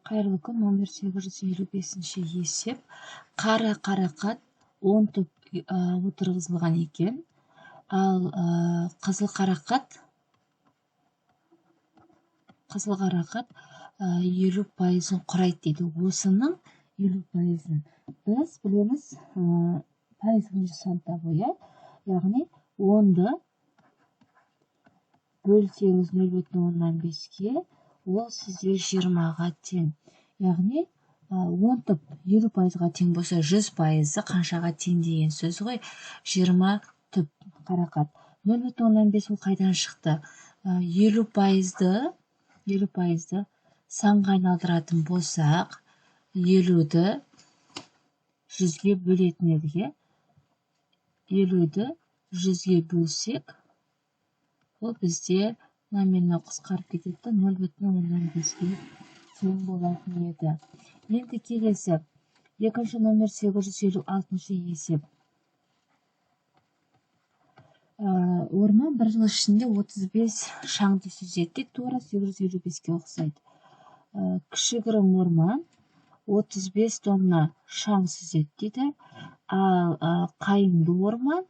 Қайырлы күн, номер 855-ші есеп. Қара қарақат 10 түп отырғызылған екен. Ал қызыл қарақат 50%-ын құрайды дейді. Осының 50%-ын біз білеміз пайыз бойынша сан табу, яғни 10-ды бөлсеңіз 0,5-ке, ол сізге 20-ға тең. Яғни 10 түп 50%-ға тең болса, 100%-ы қаншаға тең деген сөз ғой. 20 түп қарақат. 0,5 ол қайдан шықты? 50%-ды санға айналдыратын болсақ, 50-ді 100-ге бөлетін едіге. 50-ді 100-ге бөлсек, ол бізде номинал қысқарып кетеді, 0,15-ге тең болатын еді. Енді келесі, екінші номер 856-шы есеп. Орман бір жыл ішінде 35 шаңды сүзеді, тура 855-ке ұқсайды. Кішігірім орман 35 тонна шаң сүзеді дейді, ал қайыңды орман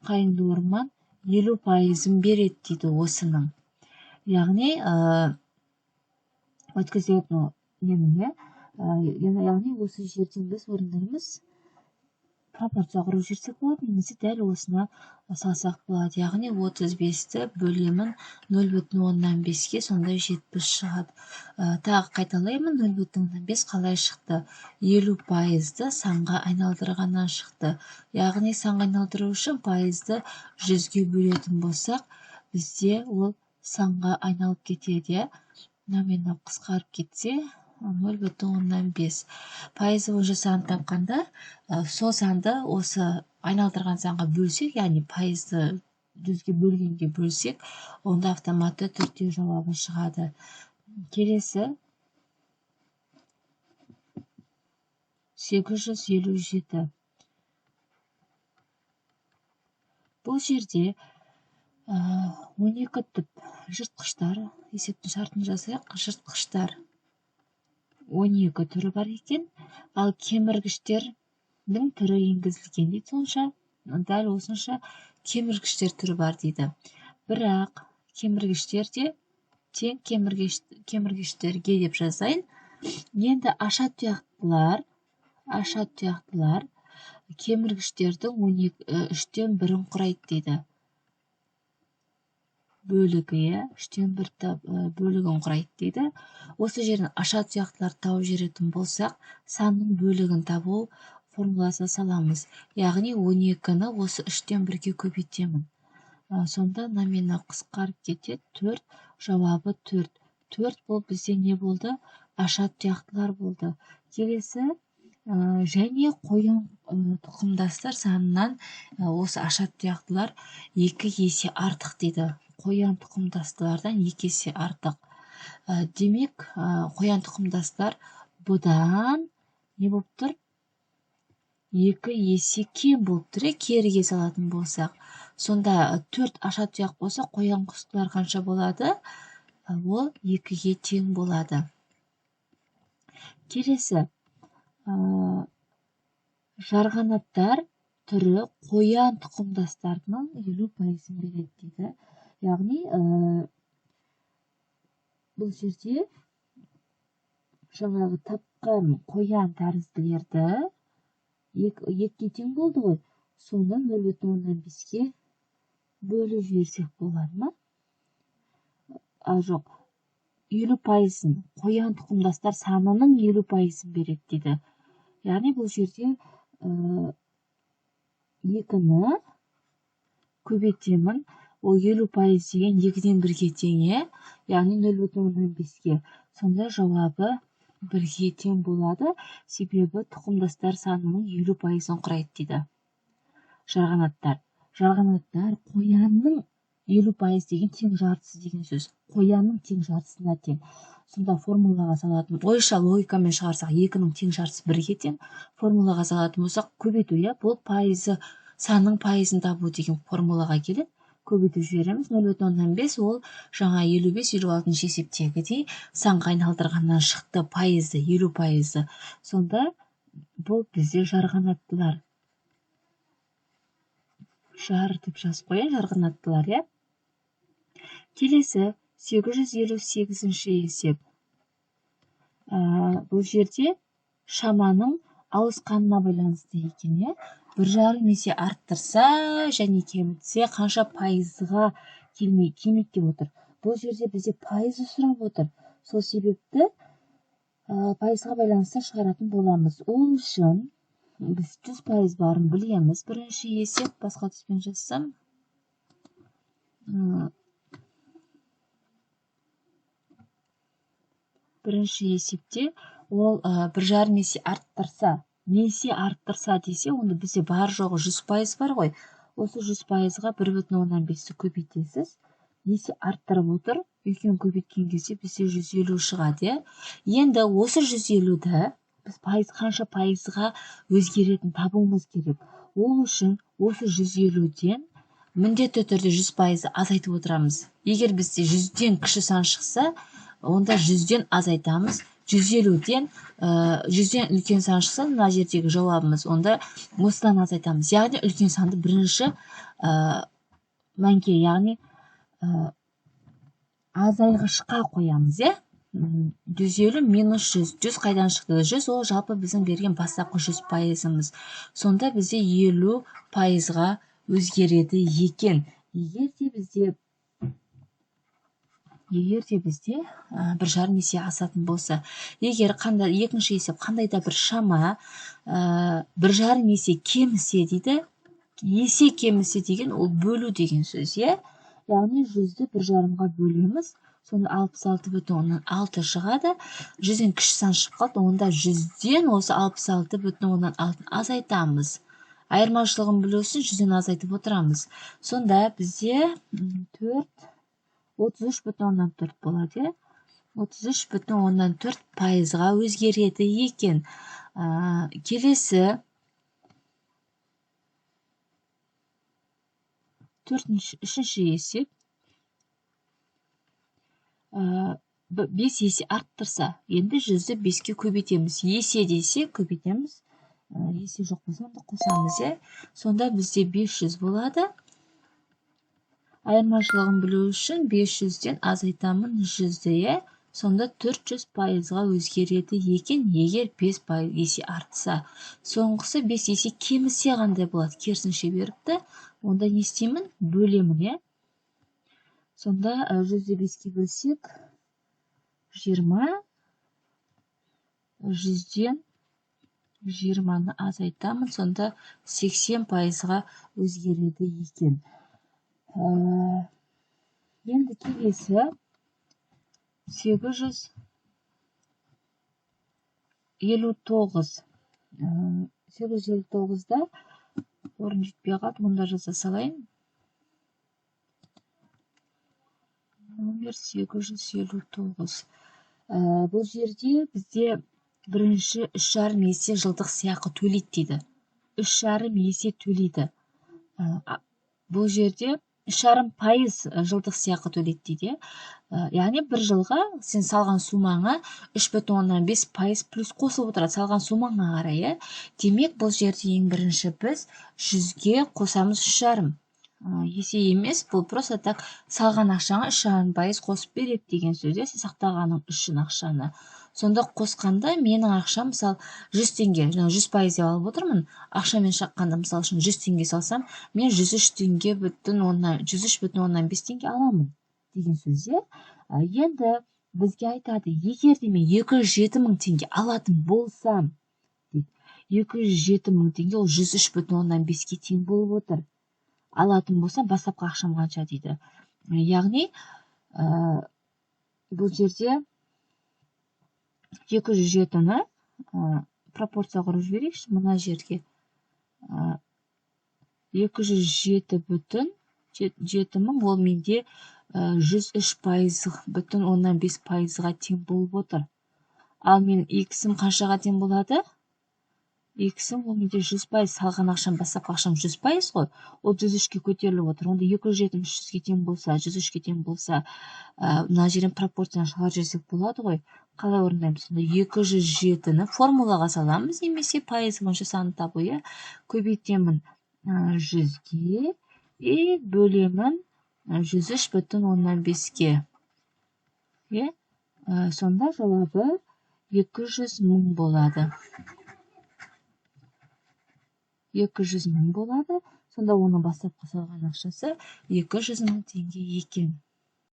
50%-ын береді дейді осының. Яғни өткізетін яғни осы жерден біз орындарымыз пропорция құрып жүрсек болады, немесе дәл осына салсақ болады. Яғни 35-ті бөлемін 0,15-ке, сонда 70 шығады. Тағы қайталаймын, 0,15 қалай шықты? 50%-ды санға айналдырғаннан шықты. Яғни санға айналдыру үшін пайызды 100-ге бөлетін болсақ, бізде ол санға айналып кетеді. Номинал қысқарып кетсе, 0,15. Пайызы бойынша санын тапқанда, сол санды осы айналдырған санға бөлсек, яғни пайызды 100-ге бөлгенге бөлсек, онда автоматты түрде жауабы шығады. Келесі 857. Бұл жерде 12 түп жыртқыштар, есептің шартын жасайық, жыртқыштар 12 түрі бар екен, ал кеміргіштердің түрі енгізілген дейді. Сонша, дәл осынша кеміргіштер түрі бар дейді. Бірақ кеміргіштерде тең кеміргіштерге деп жазайын. Енді аша тұяқтылар кеміргіштердің 3-тен 1-ін құрайды дейді. Бөлігі, 3-тен 1 бөлігін құрайды дейді. Осы жерден аша тұяқтылар тауып жүретін болсақ, санның бөлігін табу формуласына саламыз. Яғни 12-ні осы 3-тен 1-ге көбейтемін. Сонда номинал қысқарып кетеді, 4, жауабы 4. 4 бұл бізде не болды? Аша тұяқтылар болды. Келесі, және қоян тұқымдастар санынан осы аша тұяқтылар 2 есе артық дейді. Қоян тұқымдастылардан 2 есе артық. Демек, қоян тұқымдастар бұдан не болып тұр? 2 есе кем болып тұр, керіге салатын болсақ. Сонда 4 аша тұяқ болса, қоян құстылар қанша болады? Ол 2-ге тең болады. Келесі, жарғанаттар түрі қоян тұқымдастарының 50%-ын береді дейді. Яғни, бұл жерде жаңағы тапқан қоян тәрізділерді 2-ге тең болды ғой. Соны 0,15-ке бөліп жіберсек болады ма? Жоқ, 50%-ын қоян тұқымдастар санының 50%-ын береді дейді. Яғни бұл жерде 2-ні көбейтемін. Ол 50% деген 2-ден 1-ге тең, яғни 0,15-ке. Сонда жауабы 1-ге тең болады, себебі тұқымдастар санының 50%-ын құрайды дейді. Жарғанаттар қоянның 50% деген тең жартысы деген сөз. Қоянның тең жартысына тең. Сонда формулаға салатын, ойша логикамен шығарсақ, 2-ның тең жартысы 1-ге тең. Формулаға салатын болсақ, көбейту, бұл пайызы, санның пайызын табу деген формулаға келеді. көбейтіп жібереміз. 0,5 ол жаңа 55-56 есептегідей санға айналдырғаннан шықты пайызды, 50%. Сонда бұл бізде жарғанаттылар. Жар деп жазып қояйын, жарғанаттылар, иә. Келесі 858-ші есеп. Бұл жерде шаманың ауысқанына байланысты екен, иә. 1,5 есе арттырса және кемітсе қанша пайызға келмейді деп отыр. Бұл жерде бізде пайызы сұрап отыр. Сол себепті пайызға байланысты шығаратын боламыз. Ол үшін біз 100% барын білеміз. Бірінші есеп басқа түспен жазсам. Бірінші есепте ол 1,5 есе арттырса, несе арттырса десе, онда бізде бар жоғы 100% бар ғой. Осы 100%-ға 1,5-ті көбейтесіз. Несе арттырып отыр, үлкен көбейткен кезде бізде 150 шығады. Енді осы 150-ді біз қанша пайызға өзгеретін табуымыз керек. Ол үшін осы 150-ден міндетті түрде 100% азайтып отырамыз. Егер бізде 100-ден кіші сан шықса, онда 100-ден азайтамыз. 150-ден үлкен сан шықса, мына жердегі жауабымыз, онда осыдан азайтамыз. Яғни үлкен санды бірінші мәнге, яғни азайғышқа қоямыз, е? 150 минус 100. 100 қайдан шықты? 100 ол жалпы біздің берген бастапқы 100%-ымыз. Сонда бізде 50%-ға өзгереді екен. Егер де бізде 1,5 есе асатын болса, егер екінші есеп қандай да бір шама 1,5 есе кемісе дейді, есе кемісе деген ол бөлу деген сөз, е? Яғни 100-ді 1,5-ға бөлеміз, сонда 66,6 шығады. 100-ден кіші сан шығып қалды, онда 100-ден осы 66,6 азайтамыз. Айырмашылығын білу үшін 100-ден азайтып отырамыз. Сонда бізде 33,4 болады. 33,4%-ға өзгереді екен. Келесі 3-ші есеп. 5 есе арттырса, енді 100-ді 5-ке көбейтеміз. Есе десе көбейтеміз. Есе жоқ болса, онда қосамыз, сонда бізде 500 болады. Айырмашылығын білу үшін 500-ден азайтамын 100-ді, сонда 400%-ға өзгереді екен, егер 5 есе артса. Соңғысы 5 есе кемісе қандай болады? Керісінше беріпті. Онда не істеймін? Бөлемін, Сонда 100-ді 5-ке бөлсек 20, 100-ден 20-ны азайтамын, сонда 80%-ға өзгереді екен. Енді келесі 859. 859-да орын жетпей қалды, мұнда жаза салайын. Номер 859. Бұл жерде бізде бірінші 3,5 есе жылдық сыйақы төлейді дейді. 3,5 есе төлейді. Бұл жерде 3,5% жылдық сыйақы төлейді дейді. Яғни бір жылға сен салған сумаңа 3,5% плюс қосылып отырады, салған сумаңа қарай. Демек, бұл жерде ең бірінші біз 100-ге қосамыз 3,5. Есе емес, бұл просто так салған ақшаңа 3,5% қосып береді деген сөзде, сен сақтағаның үшін ақшаны. Сонда қосқанда менің ақшам, мысал, 100 теңге, 100% деп алып отырмын. Ақшамен шаққанда, мысал үшін 100 теңге салсам, мен 103,5 теңге аламын деген сөзде. Енді бізге айтады, егер де мен 207.000 теңге алатын болсам, 207.000 теңге ол 103,5-ке тең болып отыр. Алатын болсам, бастапқы ақшам қанша дейді. Яғни, бұл жерде 207-ні пропорция құрып жіберейікші, мұна жерге 207,7 мың, ол менде 103,5%-ға тең болып отыр. Ал мен X-ім қаншаға тең болады? X'ім ол менде 100% салған ақшам, бастапқы ақшам 100% ғой. Ол 103-ке көтеріліп отыр. Онда 270 100-ге тең болса, 103-ке тең болса, мына жерден пропорцияны шығарып жіберсек болады ғой. Қалай орындаймыз? Сонда 207-ні формулаға саламыз, немесе пайыз бойынша санды табу, иә. Көбейтемін 100-ге и бөлемін 103,5-ке. Иә? Сонда жауабы 200.000 болады. 200.000 болады. Сонда оның бастапқы салған ақшасы 200.000 теңге екен.